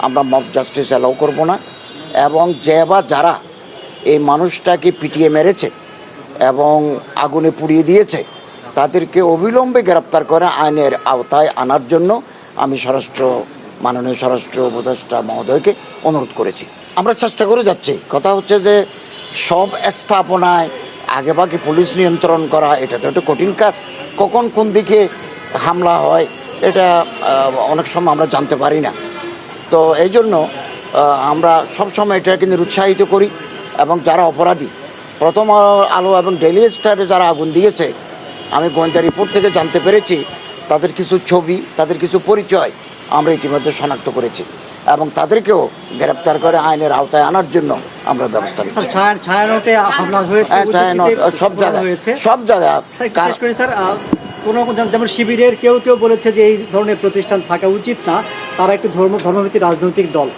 আমরা mob justice allow করব না। এবং যে বা যারা এই মানুষটাকে পিটিয়ে মেরেছে এবং আগুনে পুড়িয়ে দিয়েছে তাদেরকে অবিলম্বে গ্রেপ্তার করে আইনের আওতায় আনার জন্য আমি মাননীয় স্বরাষ্ট্র উপদেষ্টা মহোদয়কে অনুরোধ করেছি। আমরা চেষ্টা করে যাচ্ছি। কথা হচ্ছে যে সব স্থাপনায় আগেভাগে পুলিশ নিয়ন্ত্রণ করা এটা তো একটা কঠিন কাজ। কখন কোন দিকে হামলা হয় এটা অনেক সময় আমরা জানতে পারি না। তো এই জন্য আমরা সবসময় এটাকে নিরুৎসাহিত করি এবং যারা অপরাধী, প্রথম আলো এবং ডেইলি স্টারে যারা আগুন দিয়েছে, আমি গোয়েন্দা রিপোর্ট থেকে জানতে পেরেছি তাদের কিছু ছবি, তাদের কিছু পরিচয় আমরা ইতিমধ্যে শনাক্ত করেছি এবং তাদেরকেও গ্রেপ্তার করে আইনের আওতায় আনার জন্য আমরা ব্যবস্থা নিচ্ছি। ছায়ানটে হামলা হয়েছে, সব জায়গায় স্যার কোনো যেমন শিবিরের কেউ বলেছে যে এই ধরনের প্রতিষ্ঠান থাকা উচিত না, তারা একটু ধর্মভিত্তিক রাজনৈতিক দল।